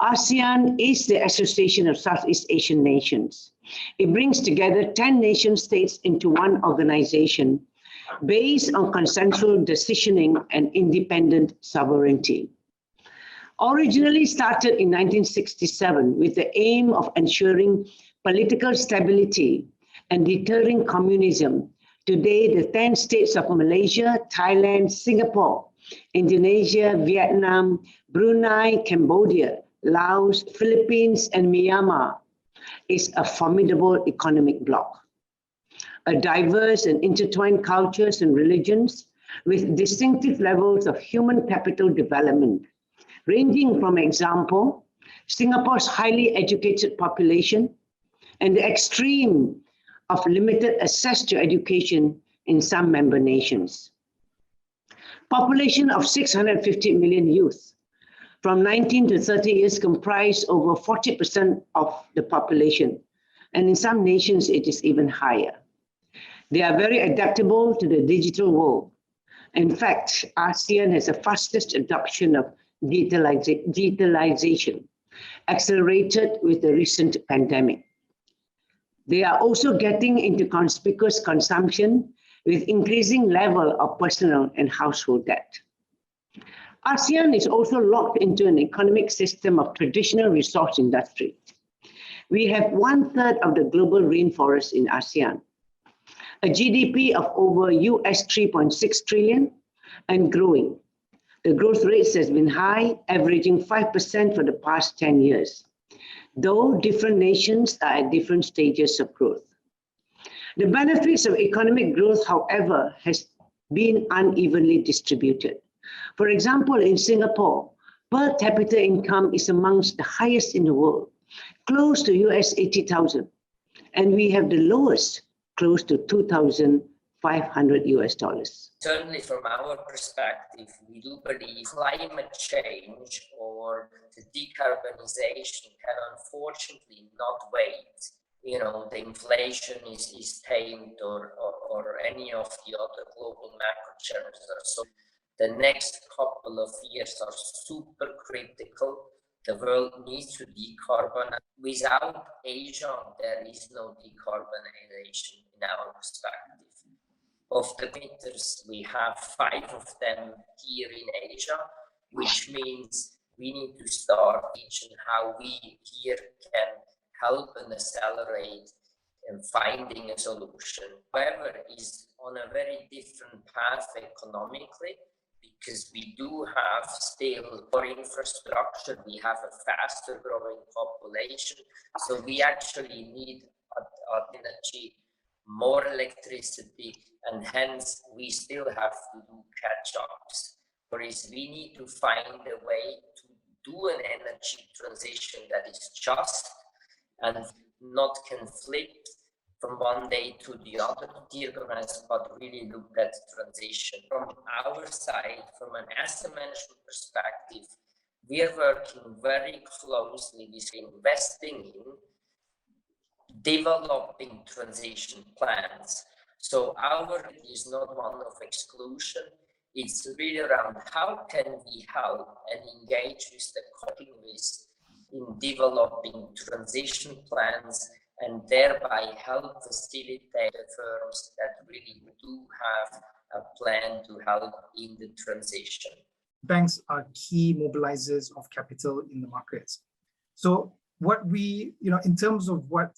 ASEAN is the Association of Southeast Asian Nations. It brings together 10 nation states into one organization based on consensual decisioning and independent sovereignty. Originally started in 1967 with the aim of ensuring political stability and deterring communism, today the 10 states of Malaysia, Thailand, Singapore, Indonesia, Vietnam, Brunei, Cambodia, Laos, Philippines, and Myanmar is a formidable economic bloc. A diverse and intertwined cultures and religions with distinctive levels of human capital development, ranging from example, Singapore's highly educated population and the extreme of limited access to education in some member nations. Population of 650 million youth from 19 to 30 years comprise over 40% of the population, and in some nations it is even higher. They are very adaptable to the digital world. In fact, ASEAN has the fastest adoption of digitalization, accelerated with the recent pandemic. They are also getting into conspicuous consumption with increasing level of personal and household debt. ASEAN is also locked into an economic system of traditional resource industry. We have 1/3 of the global rainforest in ASEAN, a GDP of over US 3.6 trillion and growing. The growth rates has been high, averaging 5% for the past 10 years, though different nations are at different stages of growth. The benefits of economic growth, however, has been unevenly distributed. For example, in Singapore, per capita income is amongst the highest in the world, close to US 80,000, and we have the lowest, close to 2,500 US dollars. Certainly from our perspective, we do believe climate change or the decarbonization can unfortunately not wait. You know, the inflation is tamed or any of the other global macro challenges are so. The next couple of years are super critical. The world needs to decarbonize. Without Asia, there is no decarbonization in our perspective. Of the emitters, we have 5 of them here in Asia, which means we need to start teaching how we here can help and accelerate in finding a solution. However, is on a very different path economically, because we do have still more infrastructure, we have a faster growing population, so we actually need energy, more electricity, and hence we still have to do catch-ups. Whereas we need to find a way to do an energy transition that is just and not conflict from one day to the other, decarbonize, but really look at transition. From our side, from an asset management perspective, we are working very closely with investing in developing transition plans. So our is not one of exclusion, it's really around how can we help and engage with the companies in developing transition plans and thereby help facilitate the firms that really do have a plan to help in the transition. Banks are key mobilizers of capital in the markets. So what we, in terms of what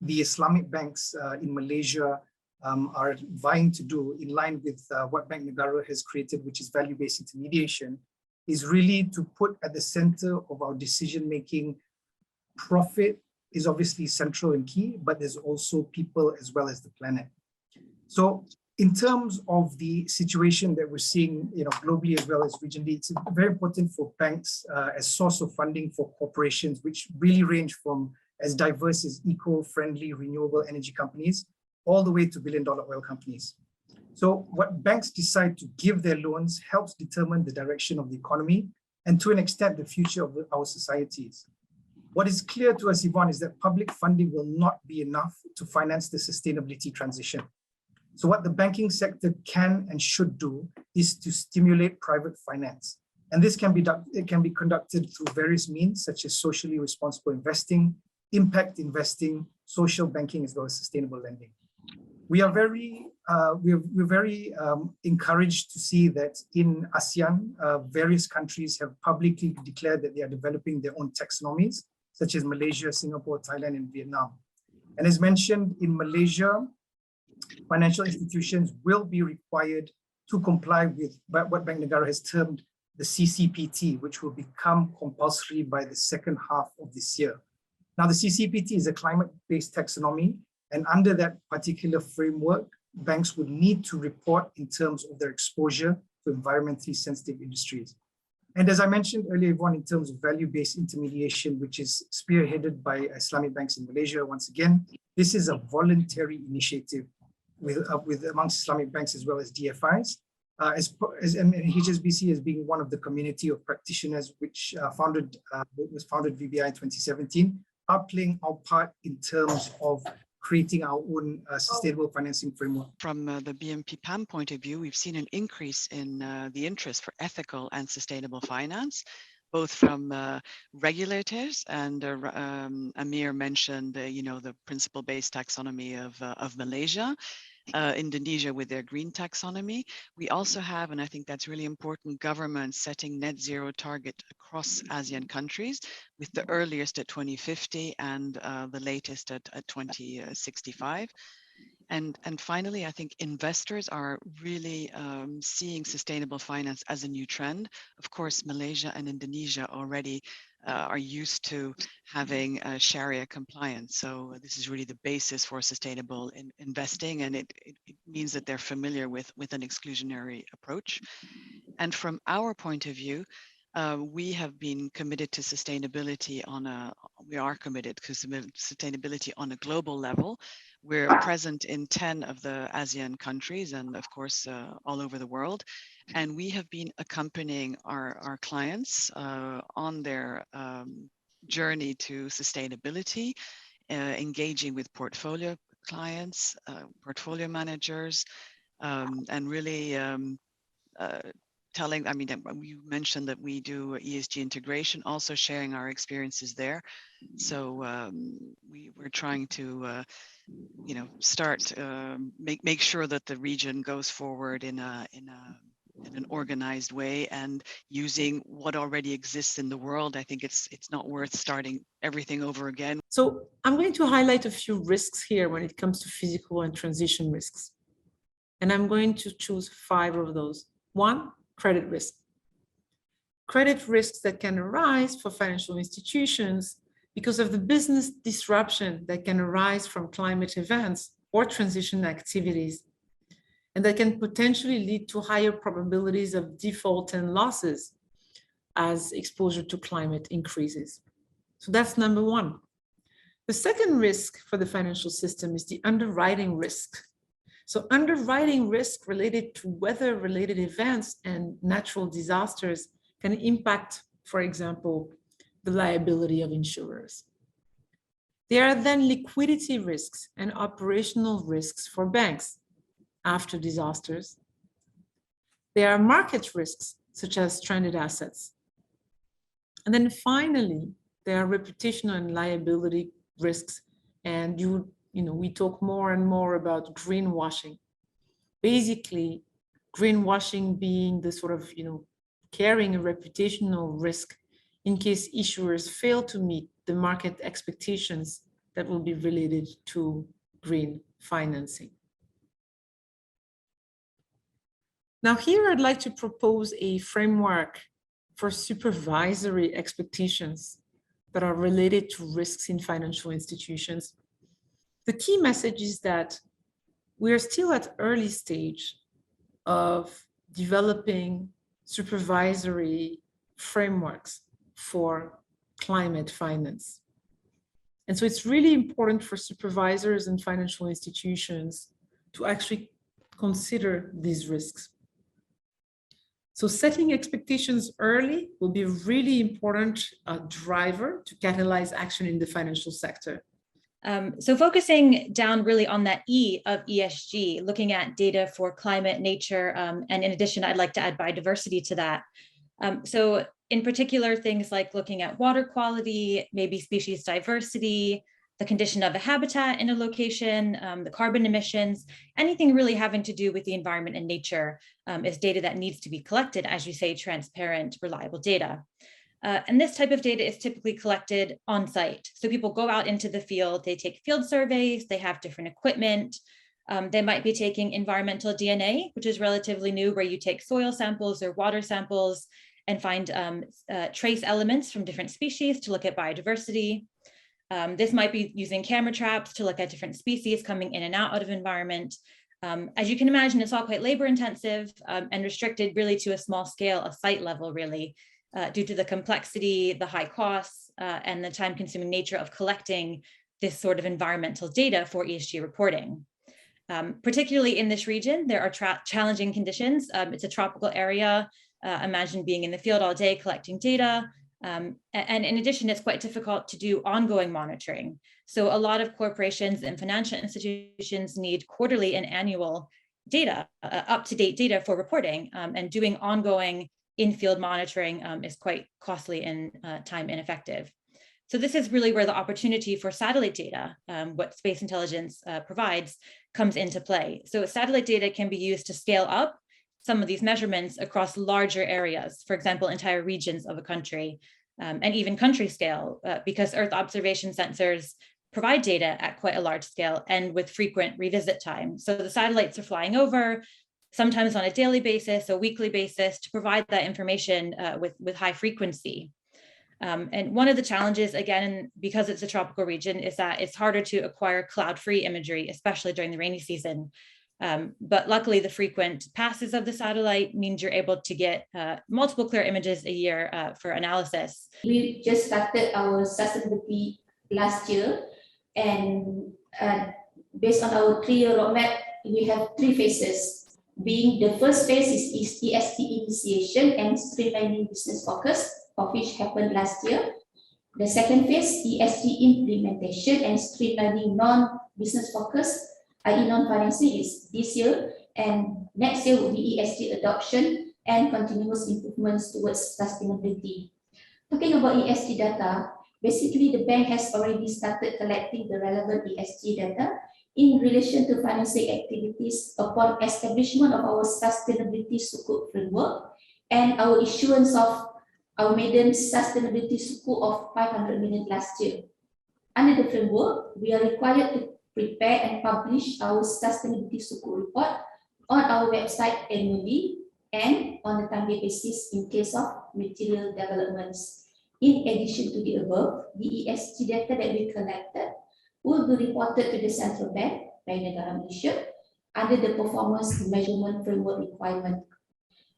the Islamic banks in Malaysia are vying to do in line with what Bank Negara has created, which is value-based intermediation, is really to put at the center of our decision-making. Profit is obviously central and key, but there's also people as well as the planet. So in terms of the situation that we're seeing, globally as well as regionally, it's very important for banks as source of funding for corporations, which really range from as diverse as eco-friendly renewable energy companies, all the way to billion-dollar oil companies. So what banks decide to give their loans helps determine the direction of the economy and to an extent the future of our societies. What is clear to us, Yvonne, is that public funding will not be enough to finance the sustainability transition. So what the banking sector can and should do is to stimulate private finance. And this can be conducted through various means, such as socially responsible investing, impact investing, social banking, as well as sustainable lending. We are very encouraged to see that in ASEAN, various countries have publicly declared that they are developing their own taxonomies, such as Malaysia, Singapore, Thailand, and Vietnam. And as mentioned, in Malaysia, financial institutions will be required to comply with what Bank Negara has termed the CCPT, which will become compulsory by the second half of this year. Now, the CCPT is a climate-based taxonomy, and under that particular framework, banks would need to report in terms of their exposure to environmentally sensitive industries. And as I mentioned earlier on, in terms of value-based intermediation, which is spearheaded by Islamic banks in Malaysia, once again, this is a voluntary initiative with amongst Islamic banks as well as DFIs. And HSBC as being one of the community of practitioners which was founded VBI in 2017, are playing our part in terms of creating our own sustainable financing framework. From the BNP PAM point of view, we've seen an increase in the interest for ethical and sustainable finance, both from regulators, and Amir mentioned the principle-based taxonomy of Malaysia, Indonesia with their green taxonomy. We also have, and I think that's really important, governments setting net zero target across ASEAN countries, with the earliest at 2050 and the latest at 2065. And finally, I think investors are really seeing sustainable finance as a new trend. Of course, Malaysia and Indonesia already are used to having Sharia compliance. So this is really the basis for sustainable investing, and it means that they're familiar with an exclusionary approach. And from our point of view, we have been committed to sustainability we are committed to sustainability on a global level. We're present in 10 of the ASEAN countries and of course all over the world. And we have been accompanying our clients on their journey to sustainability, engaging with portfolio clients, portfolio managers, and really telling, you mentioned that we do ESG integration, also sharing our experiences there. So we're trying to, make sure that the region goes forward in an organized way and using what already exists in the world. I think it's not worth starting everything over again. So I'm going to highlight a few risks here when it comes to physical and transition risks. And I'm going to choose 5 of those. 1, credit risk. Credit risks that can arise for financial institutions because of the business disruption that can arise from climate events or transition activities, and that can potentially lead to higher probabilities of default and losses as exposure to climate increases. So that's number 1. The second risk for the financial system is the underwriting risk. So underwriting risk related to weather-related events and natural disasters can impact, for example, the liability of insurers. There are then liquidity risks and operational risks for banks after disasters. There are market risks, such as stranded assets. And then finally, there are reputational and liability risks. And we talk more and more about greenwashing. Basically, greenwashing being the sort of, carrying a reputational risk in case issuers fail to meet the market expectations that will be related to green financing. Now here I'd like to propose a framework for supervisory expectations that are related to risks in financial institutions. The key message is that we are still at early stage of developing supervisory frameworks for climate finance. And so it's really important for supervisors and financial institutions to actually consider these risks. So setting expectations early will be a really important driver to catalyze action in the financial sector. So focusing down really on that E of ESG, looking at data for climate, nature, and in addition, I'd like to add biodiversity to that. So in particular, things like looking at water quality, maybe species diversity, the condition of a habitat in a location, the carbon emissions, anything really having to do with the environment and nature is data that needs to be collected, as you say, transparent, reliable data. And this type of data is typically collected on site. So people go out into the field, they take field surveys, they have different equipment. They might be taking environmental DNA, which is relatively new, where you take soil samples or water samples and find trace elements from different species to look at biodiversity. This might be using camera traps to look at different species coming in and out of environment. As you can imagine, it's all quite labor intensive and restricted really to a small scale, a site level really, due to the complexity, the high costs, and the time consuming nature of collecting this sort of environmental data for ESG reporting. Particularly in this region, there are challenging conditions. It's a tropical area. Imagine being in the field all day collecting data. And in addition, it's quite difficult to do ongoing monitoring. So a lot of corporations and financial institutions need quarterly and annual data, up-to-date data for reporting, and doing ongoing in-field monitoring is quite costly and time ineffective. So this is really where the opportunity for satellite data, what space intelligence provides, comes into play. So satellite data can be used to scale up some of these measurements across larger areas, for example, entire regions of a country, and even country scale, because Earth observation sensors provide data at quite a large scale and with frequent revisit time. So the satellites are flying over, sometimes on a daily basis, a weekly basis, to provide that information with high frequency. And one of the challenges, again, because it's a tropical region, is that it's harder to acquire cloud-free imagery, especially during the rainy season. But luckily, the frequent passes of the satellite means you're able to get multiple clear images a year for analysis. We just started our sustainability last year, and based on our 3-year roadmap, we have 3 phases. Being the first phase is ESG initiation and streamlining business focus, of which happened last year. The second phase, ESG implementation and streamlining non-business focus, i.e. non-financing, is this year, and next year will be ESG adoption and continuous improvements towards sustainability. Talking about ESG data, basically the bank has already started collecting the relevant ESG data in relation to financing activities upon establishment of our sustainability sukuk framework and our issuance of our maiden sustainability sukuk of 500 million last year. Under the framework, we are required to prepare and publish our sustainability sukuk report on our website annually and on a timely basis in case of material developments. In addition to the above, the ESG data that we collected will be reported to the central bank, Bank Negara Malaysia, under the performance measurement framework requirement.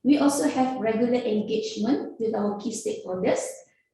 We also have regular engagement with our key stakeholders,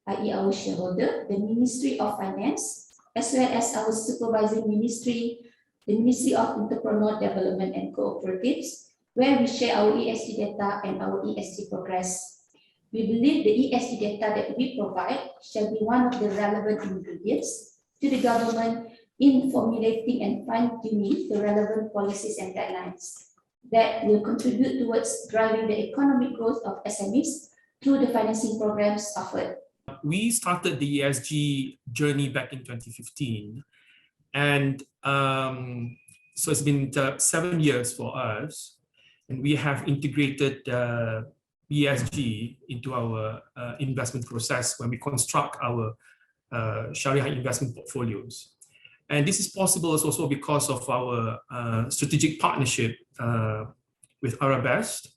i.e. our shareholder, the Ministry of Finance, as well as our supervising ministry, the Ministry of Entrepreneur Development and Cooperatives, where we share our ESG data and our ESG progress. We believe the ESG data that we provide shall be one of the relevant ingredients to the government in formulating and fine-tuning the relevant policies and guidelines that will contribute towards driving the economic growth of SMEs through the financing programs offered. We started the ESG journey back in 2015, and so it's been 7 years for us, and we have integrated ESG into our investment process when we construct our Sharia investment portfolios. And this is possible also because of our strategic partnership with Arabest.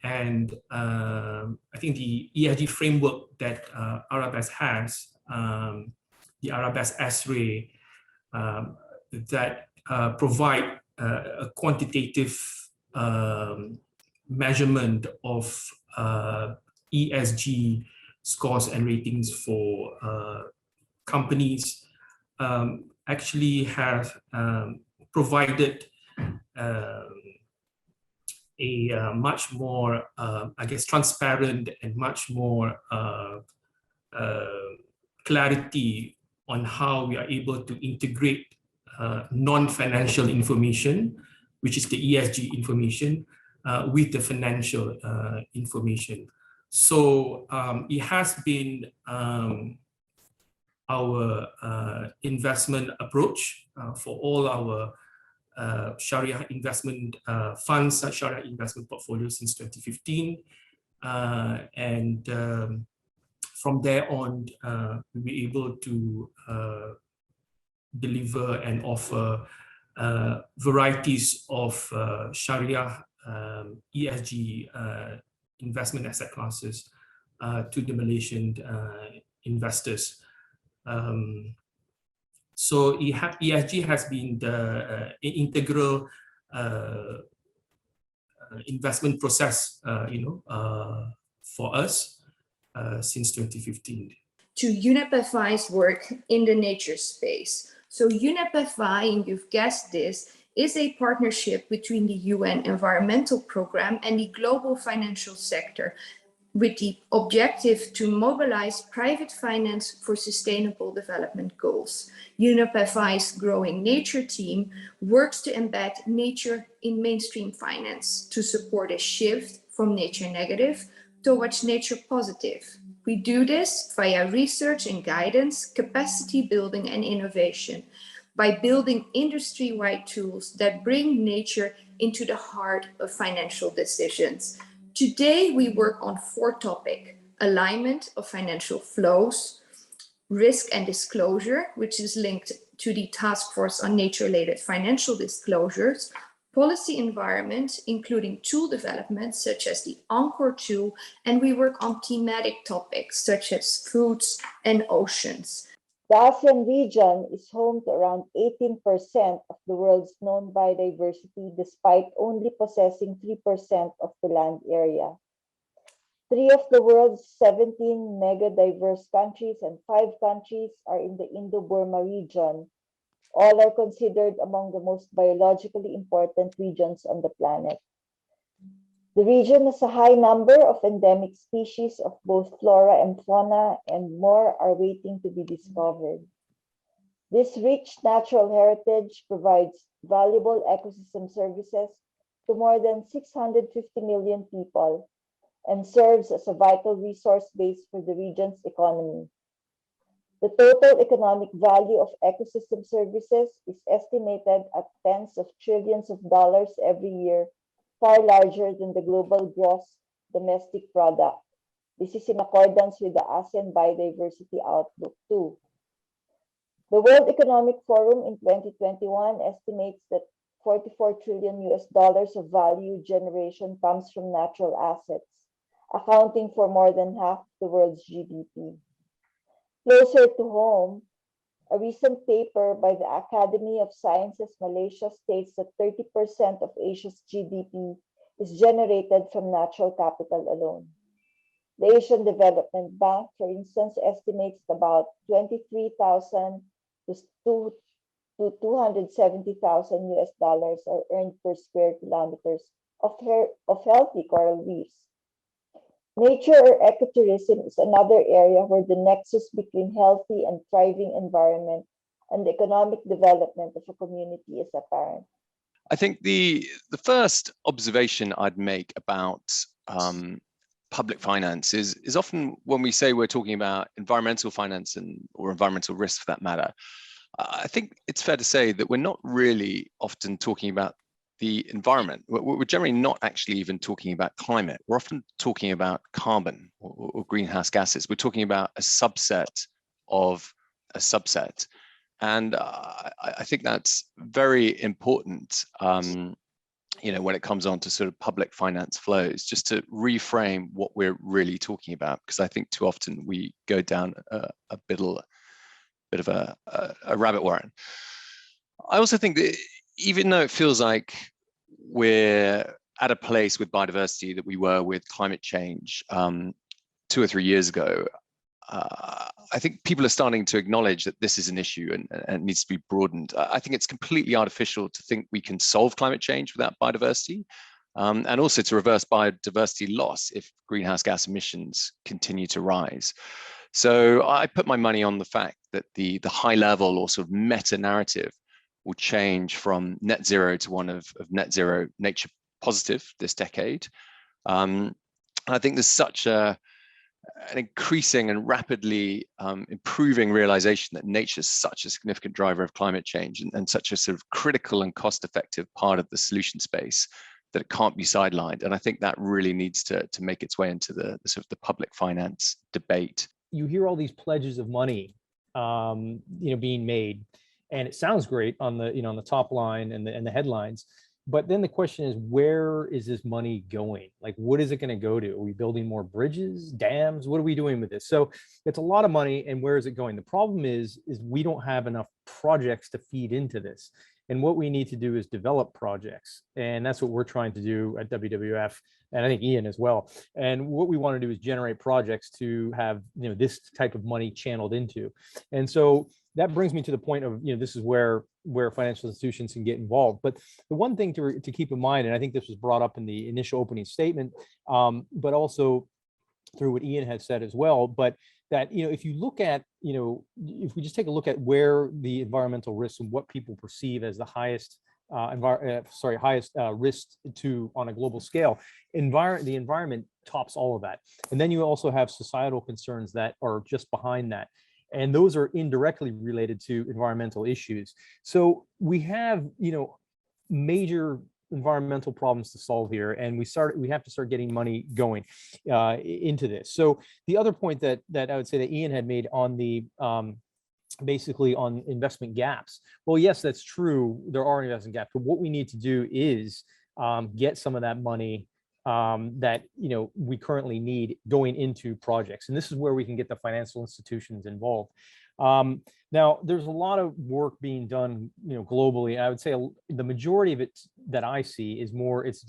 And I think the ESG framework that Arabest has, the Arabest S-Ray, that provide a quantitative measurement of ESG scores and ratings for companies, actually have provided a much more, I guess, transparent and much more clarity on how we are able to integrate non-financial information, which is the ESG information, with the financial information. So it has been our investment approach for all our Sharia investment funds, Sharia investment portfolios since 2015. And from there on, we'll be able to deliver and offer varieties of Sharia ESG investment asset classes to the Malaysian investors. So ESG has been the integral investment process, for us since 2015. To UNEP-FI's work in the nature space. So UNEP-FI, and you've guessed this, is a partnership between the UN Environmental Programme and the global financial sector, with the objective to mobilize private finance for sustainable development goals. UNEP-FI's growing nature team works to embed nature in mainstream finance to support a shift from nature negative towards nature positive. We do this via research and guidance, capacity building and innovation, by building industry-wide tools that bring nature into the heart of financial decisions. Today, we work on 4 topics: alignment of financial flows, risk and disclosure, which is linked to the Task Force on Nature-related Financial Disclosures, policy environment, including tool development, such as the Encore tool, and we work on thematic topics, such as foods and oceans. The ASEAN region is home to around 18% of the world's known biodiversity, despite only possessing 3% of the land area. 3 of the world's 17 mega-diverse countries and 5 countries are in the Indo-Burma region. All are considered among the most biologically important regions on the planet. The region has a high number of endemic species of both flora and fauna, and more are waiting to be discovered. This rich natural heritage provides valuable ecosystem services to more than 650 million people and serves as a vital resource base for the region's economy. The total economic value of ecosystem services is estimated at tens of trillions of dollars every year, far larger than the global gross domestic product. This is in accordance with the ASEAN Biodiversity Outlook too. The World Economic Forum in 2021 estimates that $44 trillion of value generation comes from natural assets, accounting for more than half the world's GDP. Closer to home, a recent paper by the Academy of Sciences Malaysia states that 30% of Asia's GDP is generated from natural capital alone. The Asian Development Bank, for instance, estimates about $23,000 to $270,000 are earned per square kilometers of healthy coral reefs. Nature or ecotourism is another area where the nexus between healthy and thriving environment and the economic development of a community is apparent. I think the first observation I'd make about public finance is often when we say we're talking about environmental finance or environmental risk for that matter, I think it's fair to say that we're not really often talking about the environment. We're generally not actually even talking about climate. We're often talking about carbon or greenhouse gases. We're talking about a subset of a subset. And I think that's very important, when it comes on to sort of public finance flows, just to reframe what we're really talking about, because I think too often we go down a bit of a rabbit warren. I also think that even though it feels like we're at a place with biodiversity that we were with climate change 2 or 3 years ago, I think people are starting to acknowledge that this is an issue and it needs to be broadened. I think it's completely artificial to think we can solve climate change without biodiversity, and also to reverse biodiversity loss if greenhouse gas emissions continue to rise. So I put my money on the fact that the high level or sort of meta narrative will change from net zero to one of net zero nature positive this decade. And I think there's such an increasing and rapidly improving realization that nature is such a significant driver of climate change and such a sort of critical and cost-effective part of the solution space that it can't be sidelined. And I think that really needs to make its way into the sort of the public finance debate. You hear all these pledges of money, being made, and it sounds great on the, on the top line and the headlines. But then the question is, where is this money going? Like, what is it going to go to? Are we building more bridges, dams? What are we doing with this? So it's a lot of money, and where is it going? The problem is we don't have enough projects to feed into this. And what we need to do is develop projects. And that's what we're trying to do at WWF, and I think Ian as well. And what we want to do is generate projects to have, this type of money channeled into. And so that brings me to the point of, this is where financial institutions can get involved. But the one thing to keep in mind, and I think this was brought up in the initial opening statement, but also through what Ian had said as well, but that, if you look at, if we just take a look at where the environmental risks and what people perceive as the highest risk to on a global scale, the environment tops all of that. And then you also have societal concerns that are just behind that. And those are indirectly related to environmental issues. So we have, major environmental problems to solve here, and we have to start getting money going into this. So the other point that I would say that Ian had made on the basically on investment gaps. Well, yes, that's true. There are investment gaps, but what we need to do is get some of that money that we currently need going into projects, and this is where we can get the financial institutions involved. Now, there's a lot of work being done, globally. I would say the majority of it that I see is more it's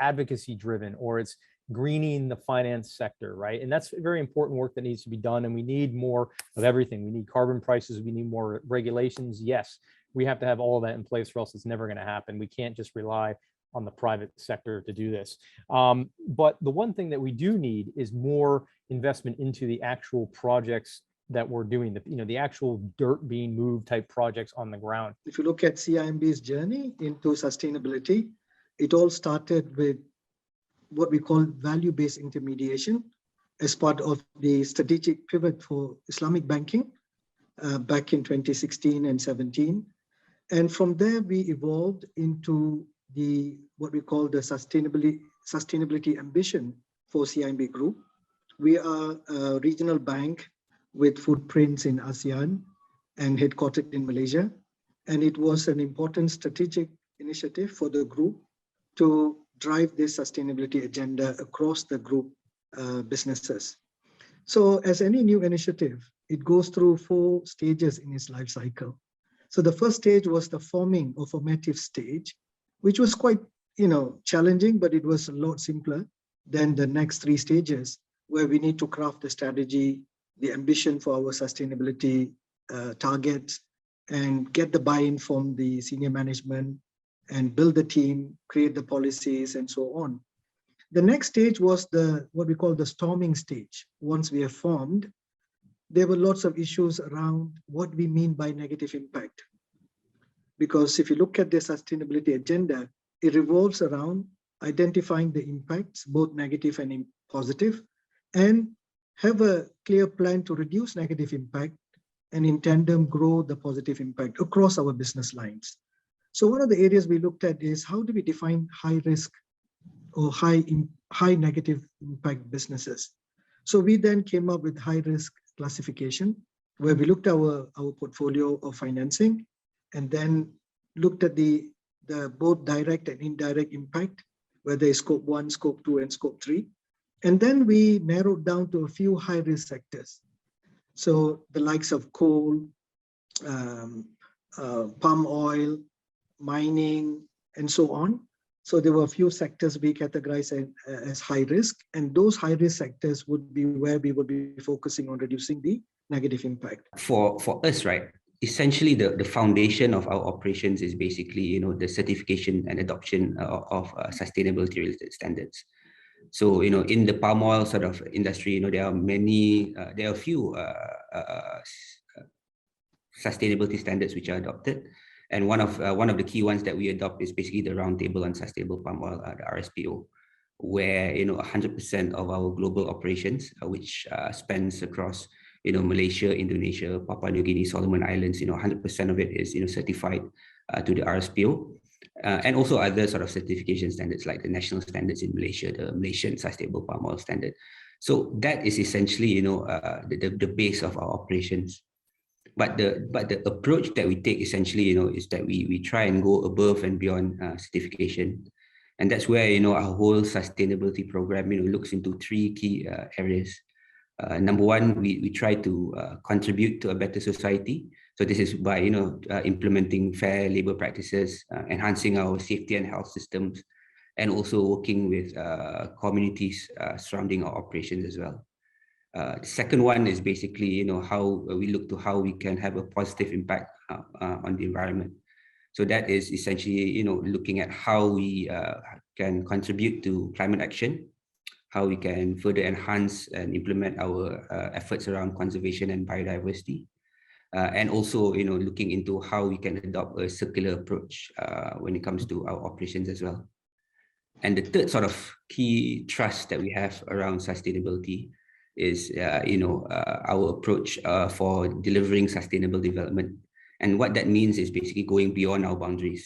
advocacy driven, or it's greening the finance sector, right? And that's very important work that needs to be done. And we need more of everything. We need carbon prices. We need more regulations. Yes, we have to have all of that in place, or else it's never going to happen. We can't just rely on the private sector to do this. But the one thing that we do need is more investment into the actual projects that we're doing, the actual dirt being moved type projects on the ground. If you look at CIMB's journey into sustainability, it all started with what we call value-based intermediation as part of the strategic pivot for Islamic banking back in 2016 and 17. And from there, we evolved into what we call the sustainability ambition for CIMB Group. We are a regional bank with footprints in ASEAN and headquartered in Malaysia. And it was an important strategic initiative for the group to drive this sustainability agenda across the group businesses. So as any new initiative, it goes through 4 stages in its life cycle. So the first stage was the forming or formative stage, which was quite, challenging, but it was a lot simpler than the next 3 stages, where we need to craft the strategy, the ambition for our sustainability targets, and get the buy-in from the senior management, and build the team, create the policies, and so on. The next stage was what we call the storming stage. Once we have formed, there were lots of issues around what we mean by negative impact. Because if you look at the sustainability agenda, it revolves around identifying the impacts, both negative and positive, and have a clear plan to reduce negative impact, and in tandem grow the positive impact across our business lines. So one of the areas we looked at is how do we define high risk or high negative impact businesses. So we then came up with high risk classification, where we looked at our portfolio of financing, and then looked at the both direct and indirect impact, whether it's scope 1, scope 2, and scope 3. And then we narrowed down to a few high risk sectors. So the likes of coal, palm oil, mining, and so on. So there were a few sectors we categorized as high risk, and those high risk sectors would be where we would be focusing on reducing the negative impact. For us, right, essentially the foundation of our operations is basically, the certification and adoption of sustainability related standards. So, in the palm oil sort of industry, there are a few sustainability standards which are adopted. And one of the key ones that we adopt is basically the Roundtable on Sustainable Palm Oil, the RSPO, where 100% of our global operations, which spans across Malaysia, Indonesia, Papua New Guinea, Solomon Islands, 100% of it is certified to the RSPO, and also other sort of certification standards like the national standards in Malaysia, the Malaysian Sustainable Palm Oil Standard. So that is essentially the base of our operations. But the approach that we take essentially is that we try and go above and beyond certification. And that's where our whole sustainability program looks into three key areas. Number one, we try to contribute to a better society. So this is by implementing fair labor practices, enhancing our safety and health systems, and also working with communities surrounding our operations as well. The second one is basically how we look to how we can have a positive impact on the environment. So that is essentially looking at how we can contribute to climate action, how we can further enhance and implement our efforts around conservation and biodiversity, and also looking into how we can adopt a circular approach when it comes to our operations as well. And the third sort of key thrust that we have around sustainability is our approach for delivering sustainable development. And what that means is basically going beyond our boundaries.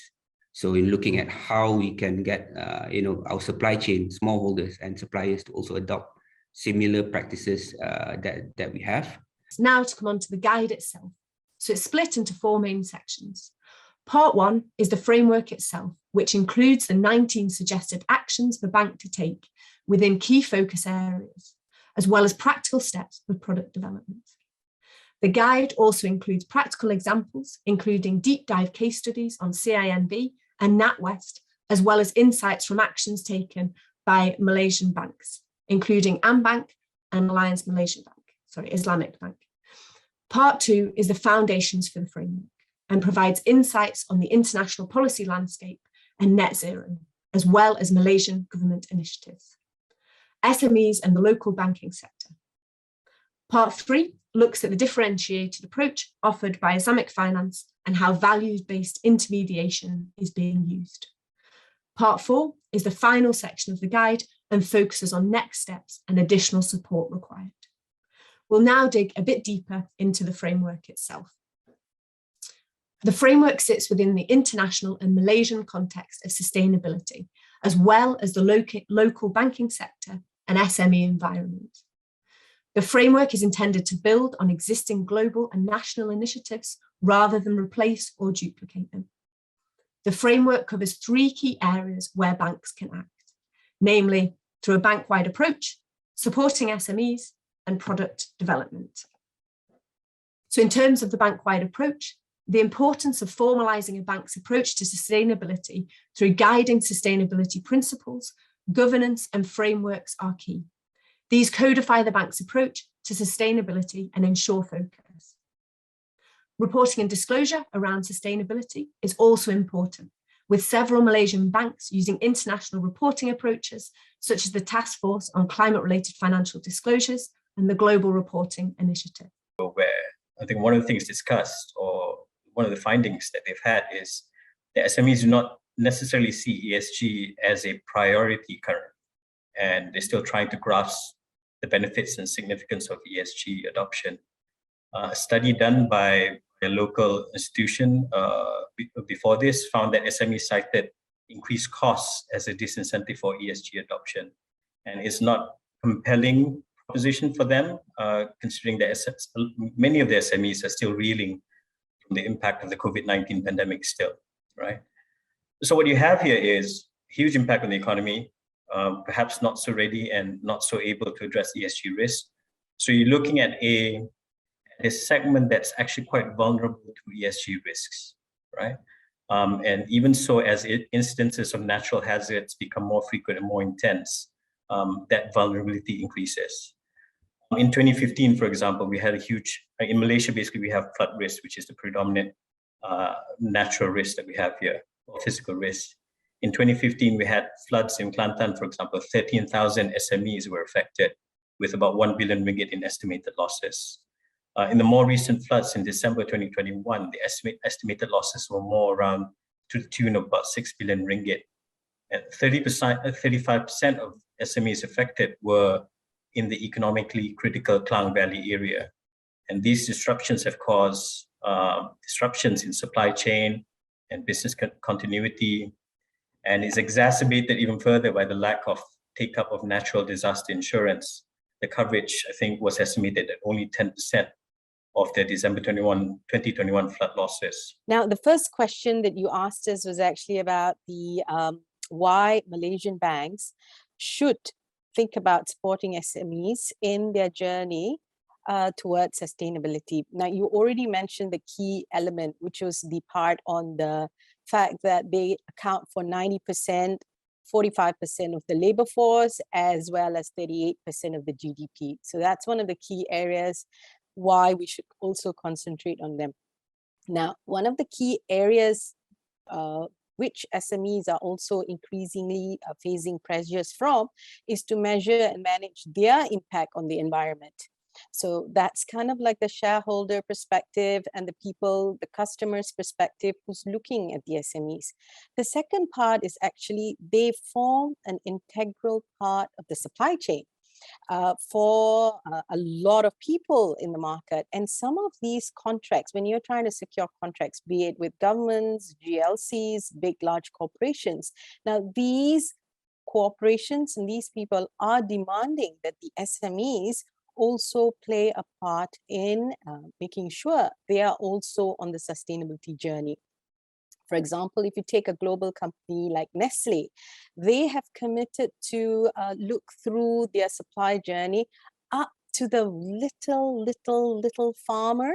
So in looking at how we can get our supply chain, smallholders and suppliers to also adopt similar practices that we have. Now to come on to the guide itself. So it's split into 4 main sections. Part 1 is the framework itself, which includes the 19 suggested actions the bank to take within key focus areas, as well as practical steps for product development. The guide also includes practical examples, including deep dive case studies on CIMB and NatWest, as well as insights from actions taken by Malaysian banks, including AmBank and Alliance Islamic Bank. Part 2 is the foundations for the framework and provides insights on the international policy landscape and net zero, as well as Malaysian government initiatives, SMEs and the local banking sector. Part 3 looks at the differentiated approach offered by Islamic finance and how values-based intermediation is being used. Part 4 is the final section of the guide and focuses on next steps and additional support required. We'll now dig a bit deeper into the framework itself. The framework sits within the international and Malaysian context of sustainability, as well as the local banking sector and SME environment. The framework is intended to build on existing global and national initiatives rather than replace or duplicate them. The framework covers 3 key areas where banks can act, namely through a bank-wide approach, supporting SMEs, and product development. So in terms of the bank-wide approach, the importance of formalizing a bank's approach to sustainability through guiding sustainability principles, governance, and frameworks are key. These codify the bank's approach to sustainability and ensure focus. Reporting and disclosure around sustainability is also important, with several Malaysian banks using international reporting approaches, such as the Task Force on Climate-Related Financial Disclosures and the Global Reporting Initiative. Where I think one of the things discussed, or one of the findings that they've had, is that SMEs do not necessarily see ESG as a priority currently, and they're still trying to grasp the benefits and significance of ESG adoption. A study done by a local institution before this found that SMEs cited increased costs as a disincentive for ESG adoption, and it's not compelling proposition for them, considering that many of the SMEs are still reeling from the impact of the COVID-19 pandemic still, right? So what you have here is huge impact on the economy, perhaps not so ready and not so able to address ESG risk. So you're looking at a segment that's actually quite vulnerable to ESG risks, right? And even so, as instances of natural hazards become more frequent and more intense, that vulnerability increases. In 2015, for example, we had a huge, in Malaysia, basically we have flood risk, which is the predominant natural risk that we have here, or physical risk. In 2015, we had floods in Kelantan, for example. 13,000 SMEs were affected, with about 1 billion ringgit in estimated losses. In the more recent floods in December 2021, the estimated losses were more around to the tune of about 6 billion ringgit. And 35% of SMEs affected were in the economically critical Klang Valley area. And these disruptions have caused disruptions in supply chain and business continuity, and is exacerbated even further by the lack of take-up of natural disaster insurance. The coverage, I think, was estimated at only 10% of the December 2021 flood losses. Now, the first question that you asked us was actually about the why Malaysian banks should think about supporting SMEs in their journey towards sustainability. Now, you already mentioned the key element, which was the part on the fact that they account for 90%, 45% of the labor force, as well as 38% of the GDP. So that's one of the key areas why we should also concentrate on them. Now, one of the key areas which SMEs are also increasingly facing pressures from is to measure and manage their impact on the environment. So that's kind of like the shareholder perspective and the people, the customer's perspective who's looking at the SMEs. The second part is actually they form an integral part of the supply chain for a lot of people in the market. And some of these contracts, when you're trying to secure contracts, be it with governments, GLCs, big, large corporations, now these corporations and these people are demanding that the SMEs also play a part in making sure they are also on the sustainability journey. For example, if you take a global company like Nestle, they have committed to look through their supply journey up to the little farmer,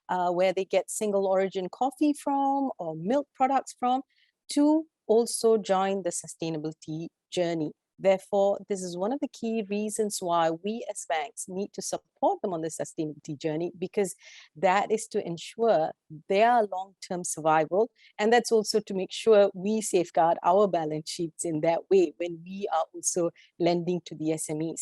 where they get single origin coffee from or milk products from, to also join the sustainability journey. Therefore, this is one of the key reasons why we as banks need to support them on the sustainability journey, because that is to ensure their long-term survival. And that's also to make sure we safeguard our balance sheets in that way when we are also lending to the SMEs.